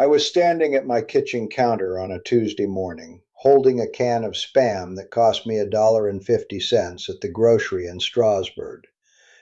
I was standing at my kitchen counter on a Tuesday morning, holding a can of Spam that cost me $1.50 at the grocery in Strasburg,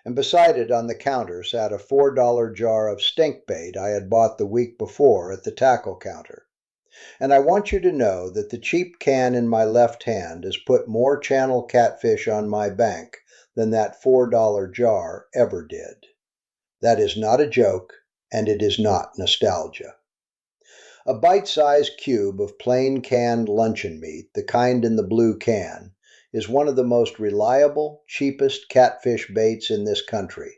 and beside it on the counter sat a $4 jar of stink bait I had bought the week before at the tackle counter. And I want you to know that the cheap can in my left hand has put more channel catfish on my bank than that $4 jar ever did. That is not a joke, and it is not nostalgia. A bite-sized cube of plain canned luncheon meat, the kind in the blue can, is one of the most reliable, cheapest catfish baits in this country,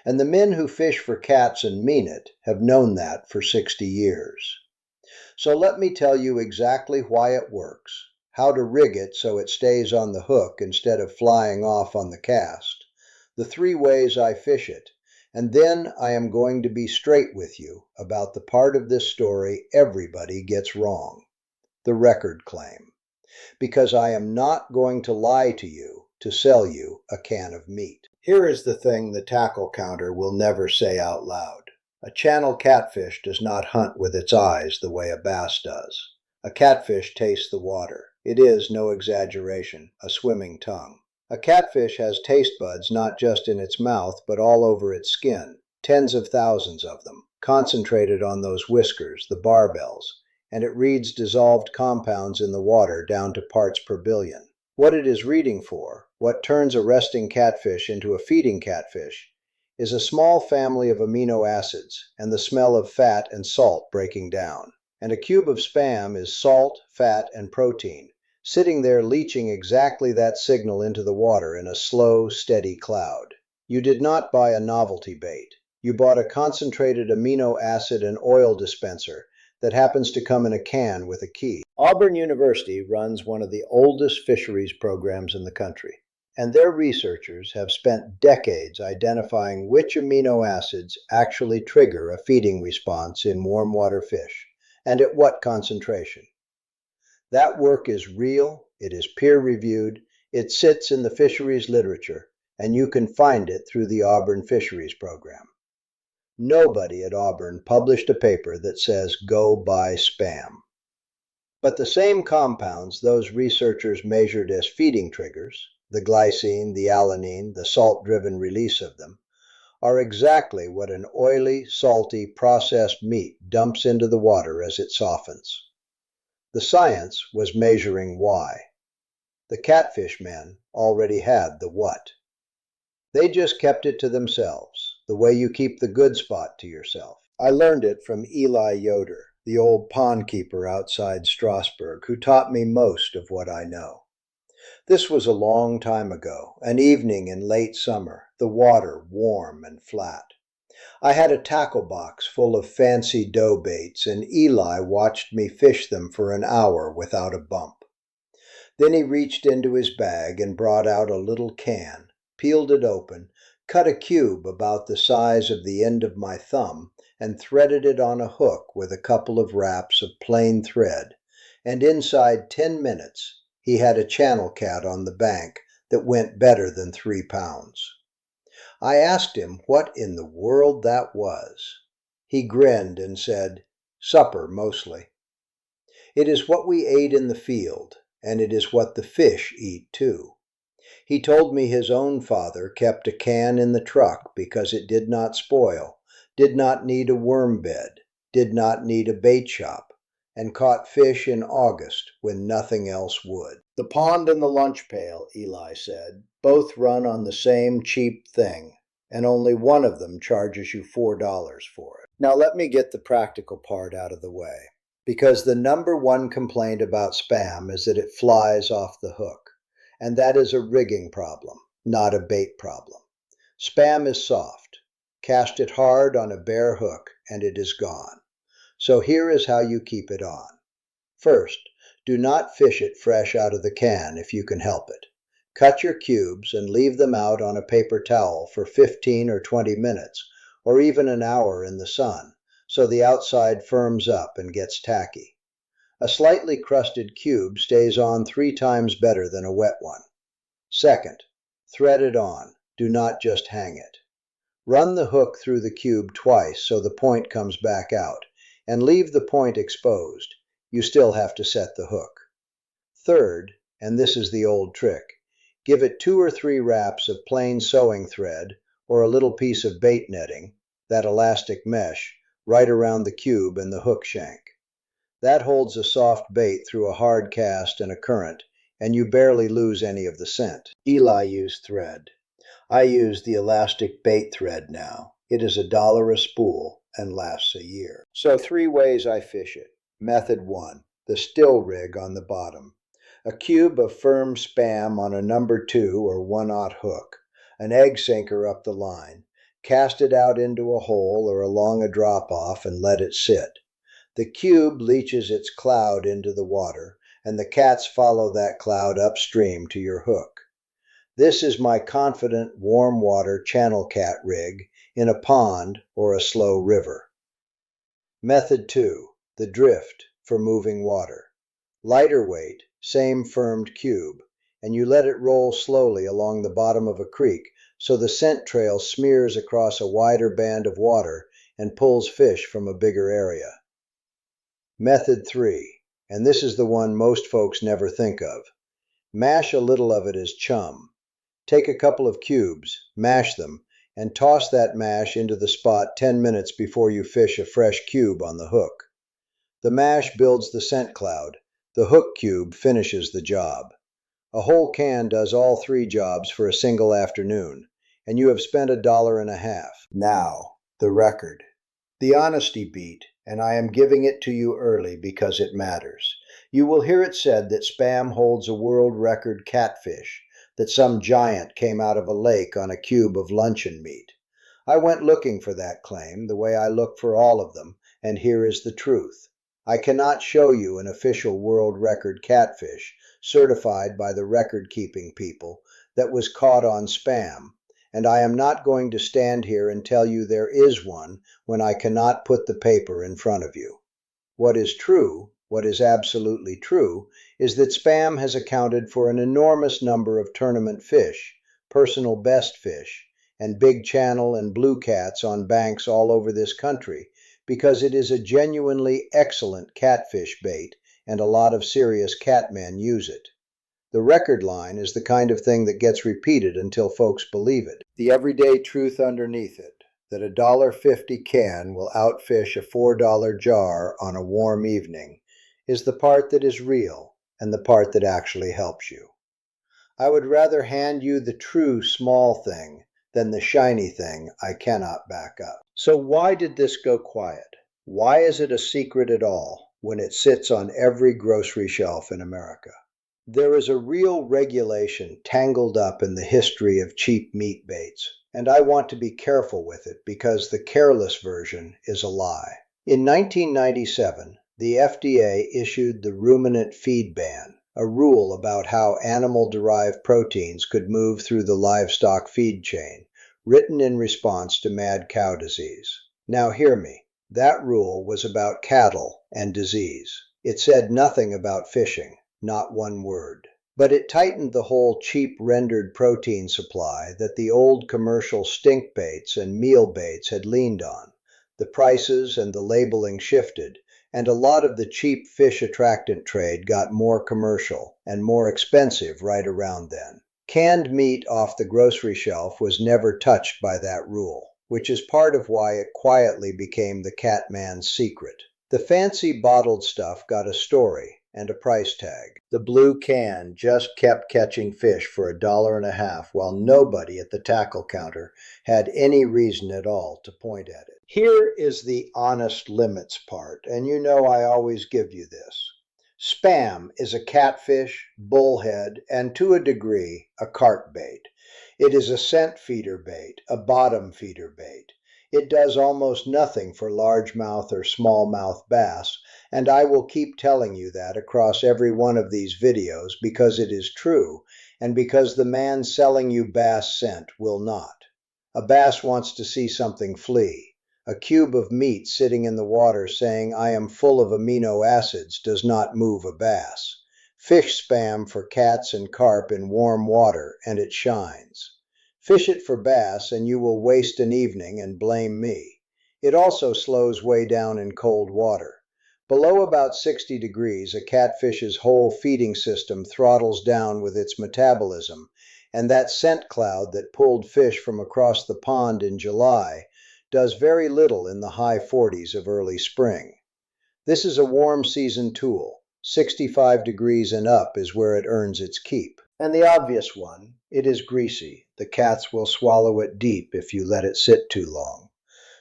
and the men who fish for cats and mean it have known that for 60 years. So let me tell you exactly why it works, how to rig it so it stays on the hook instead of flying off on the cast, the 3 ways I fish it, and then I am going to be straight with you about the part of this story everybody gets wrong, the record claim, because I am not going to lie to you to sell you a can of meat. Here is the thing the tackle counter will never say out loud. A channel catfish does not hunt with its eyes the way a bass does. A catfish tastes the water. It is, no exaggeration, a swimming tongue. A catfish has taste buds not just in its mouth, but all over its skin, tens of thousands of them, concentrated on those whiskers, the barbels, and it reads dissolved compounds in the water down to parts per billion. What it is reading for, what turns a resting catfish into a feeding catfish, is a small family of amino acids and the smell of fat and salt breaking down. And a cube of Spam is salt, fat, and protein, sitting there leaching exactly that signal into the water in a slow, steady cloud. You did not buy a novelty bait. You bought a concentrated amino acid and oil dispenser that happens to come in a can with a key. Auburn University runs one of the oldest fisheries programs in the country, and their researchers have spent decades identifying which amino acids actually trigger a feeding response in warm water fish, and at what concentration. That work is real, it is peer-reviewed, it sits in the fisheries literature, and you can find it through the Auburn Fisheries Program. Nobody at Auburn published a paper that says, go buy Spam. But the same compounds those researchers measured as feeding triggers, the glycine, the alanine, the salt-driven release of them, are exactly what an oily, salty, processed meat dumps into the water as it softens. The science was measuring why. The catfish men already had the what. They just kept it to themselves, the way you keep the good spot to yourself. I learned it from Levi Yoder, the old pond keeper outside Strasburg, who taught me most of what I know. This was a long time ago, an evening in late summer, the water warm and flat. I had a tackle box full of fancy dough baits, and Eli watched me fish them for an hour without a bump. Then he reached into his bag and brought out a little can, peeled it open, cut a cube about the size of the end of my thumb, and threaded it on a hook with a couple of wraps of plain thread, and inside 10 minutes he had a channel cat on the bank that went better than 3 pounds. I asked him what in the world that was. He grinned and said, supper mostly. It is what we ate in the field, and it is what the fish eat too. He told me his own father kept a can in the truck because it did not spoil, did not need a worm bed, did not need a bait shop, and caught fish in August when nothing else would. The pond and the lunch pail, Eli said, both run on the same cheap thing, and only one of them charges you $4 for it. Now let me get the practical part out of the way, because the number one complaint about Spam is that it flies off the hook, and that is a rigging problem, not a bait problem. Spam is soft. Cast it hard on a bare hook, and it is gone. So here is how you keep it on. First, do not fish it fresh out of the can if you can help it. Cut your cubes and leave them out on a paper towel for 15 or 20 minutes, or even an hour in the sun, so the outside firms up and gets tacky. A slightly crusted cube stays on 3 times better than a wet one. Second, thread it on. Do not just hang it. Run the hook through the cube twice so the point comes back out. and leave the point exposed. You still have to set the hook. Third, and this is the old trick, give it 2 or 3 wraps of plain sewing thread or a little piece of bait netting, that elastic mesh, right around the cube and the hook shank. That holds a soft bait through a hard cast and a current, and you barely lose any of the scent. Eli used thread. I use the elastic bait thread now. It is $1 a spool and lasts a year. So 3 ways I fish it. Method 1, the still rig on the bottom. A cube of firm spam on a number 2 or 1/0 hook. An egg sinker up the line. Cast it out into a hole or along a drop-off and let it sit. The cube leaches its cloud into the water, and the cats follow that cloud upstream to your hook. This is my confident warm water channel cat rig in a pond or a slow river. Method 2, the drift for moving water. Lighter weight, same firmed cube, and you let it roll slowly along the bottom of a creek so the scent trail smears across a wider band of water and pulls fish from a bigger area. Method 3, and this is the one most folks never think of. Mash a little of it as chum. Take a couple of cubes, mash them, and toss that mash into the spot 10 minutes before you fish a fresh cube on the hook. The mash builds the scent cloud. The hook cube finishes the job. A whole can does all 3 jobs for a single afternoon, and you have spent $1.50. Now, the record. The honesty beat, and I am giving it to you early because it matters. You will hear it said that Spam holds a world record catfish, that some giant came out of a lake on a cube of luncheon meat. I went looking for that claim, the way I look for all of them, and here is the truth. I cannot show you an official world record catfish, certified by the record-keeping people, that was caught on Spam, and I am not going to stand here and tell you there is one when I cannot put the paper in front of you. What is true, what is absolutely true, is that Spam has accounted for an enormous number of tournament fish, personal best fish, and big channel and blue cats on banks all over this country, because it is a genuinely excellent catfish bait, and a lot of serious catmen use it. The record line is the kind of thing that gets repeated until folks believe it. The everyday truth underneath it, that a $1.50 can will outfish a $4 jar on a warm evening, is the part that is real and the part that actually helps you. I would rather hand you the true small thing than the shiny thing I cannot back up. So why did this go quiet? Why is it a secret at all when it sits on every grocery shelf in America? There is a real regulation tangled up in the history of cheap meat baits, and I want to be careful with it because the careless version is a lie. In 1997, the FDA issued the ruminant-feed ban, a rule about how animal-derived proteins could move through the livestock feed chain, written in response to mad cow disease. Now hear me, that rule was about cattle and disease. It said nothing about fishing, not one word. But it tightened the whole cheap rendered protein supply that the old commercial stink baits and meal baits had leaned on. The prices and the labeling shifted, and a lot of the cheap fish attractant trade got more commercial and more expensive right around then. Canned meat off the grocery shelf was never touched by that rule, which is part of why it quietly became the catman's secret. The fancy bottled stuff got a story and a price tag. The blue can just kept catching fish for $1.50 while nobody at the tackle counter had any reason at all to point at it. Here is the honest limits part, and you know I always give you this. Spam is a catfish, bullhead, and to a degree, a carp bait. It is a scent feeder bait, a bottom feeder bait. It does almost nothing for largemouth or smallmouth bass, and I will keep telling you that across every one of these videos because it is true, and because the man selling you bass scent will not. A bass wants to see something flee. A cube of meat sitting in the water saying I am full of amino acids does not move a bass. Fish spam for cats and carp in warm water and it shines. Fish it for bass and you will waste an evening and blame me. It also slows way down in cold water. Below about 60 degrees, a catfish's whole feeding system throttles down with its metabolism, and that scent cloud that pulled fish from across the pond in July does very little in the high 40s of early spring. This is a warm season tool. 65 degrees and up is where it earns its keep. And the obvious one, it is greasy. The cats will swallow it deep if you let it sit too long.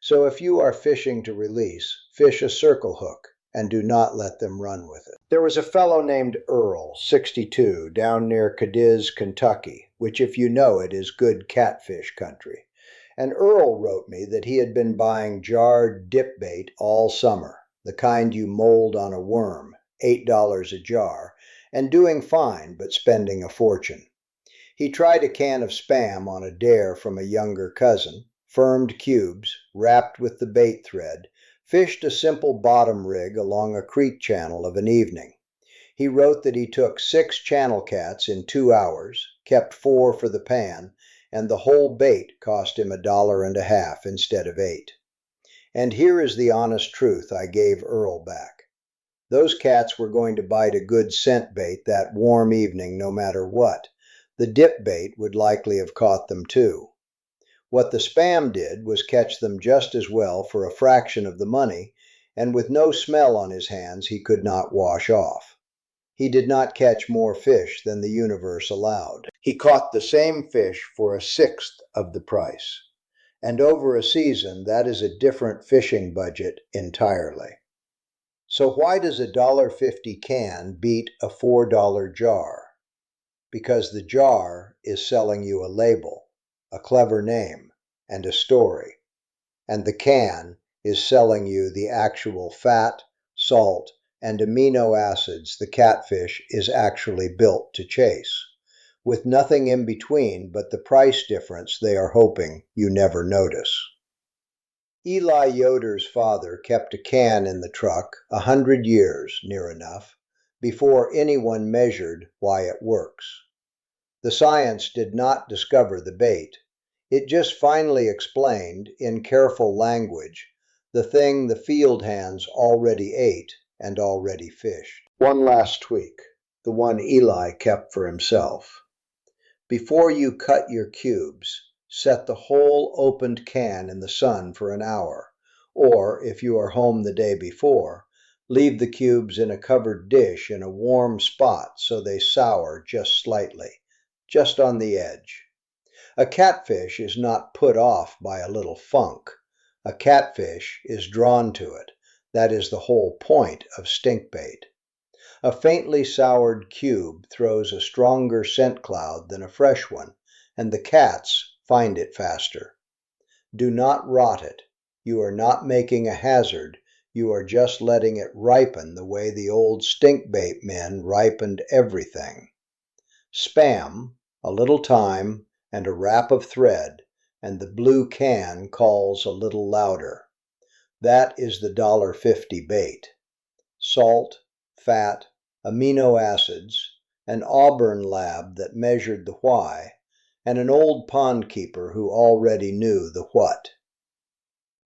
So if you are fishing to release, fish a circle hook and do not let them run with it. There was a fellow named Earl, 62, down near Cadiz, Kentucky, which if you know it is good catfish country. And Earl wrote me that he had been buying jarred dip bait all summer, the kind you mold on a worm, $8 a jar, and doing fine but spending a fortune. He tried a can of Spam on a dare from a younger cousin, firmed cubes, wrapped with the bait thread, fished a simple bottom rig along a creek channel of an evening. He wrote that he took 6 channel cats in 2 hours, kept 4 for the pan, and the whole bait cost him $1.50 instead of $8. And here is the honest truth I gave Earl back. Those cats were going to bite a good scent bait that warm evening no matter what. The dip bait would likely have caught them too. What the Spam did was catch them just as well for a fraction of the money, and with no smell on his hands he could not wash off. He did not catch more fish than the universe allowed. He caught the same fish for a sixth of the price. And over a season, that is a different fishing budget entirely. So why does a $1.50 can beat a $4 jar? Because the jar is selling you a label, a clever name, and a story. And the can is selling you the actual fat, salt, and amino acids the catfish is actually built to chase, with nothing in between but the price difference they are hoping you never notice. Eli Yoder's father kept a can in the truck 100 years, near enough, before anyone measured why it works. The science did not discover the bait. It just finally explained, in careful language, the thing the field hands already ate and already fished. One last tweak, the one Eli kept for himself. Before you cut your cubes, set the whole opened can in the sun for an hour, or, if you are home the day before, leave the cubes in a covered dish in a warm spot so they sour just slightly, just on the edge. A catfish is not put off by a little funk. A catfish is drawn to it. That is the whole point of stink bait. A faintly soured cube throws a stronger scent cloud than a fresh one, and the cats find it faster. Do not rot it. You are not making a hazard. You are just letting it ripen the way the old stink bait men ripened everything. Spam, a little time, and a wrap of thread, and the blue can calls a little louder. That is the $1.50 bait. Salt, fat, amino acids, an Auburn lab that measured the why, and an old pond keeper who already knew the what.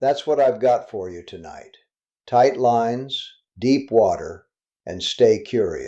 That's what I've got for you tonight. Tight lines, deep water, and stay curious.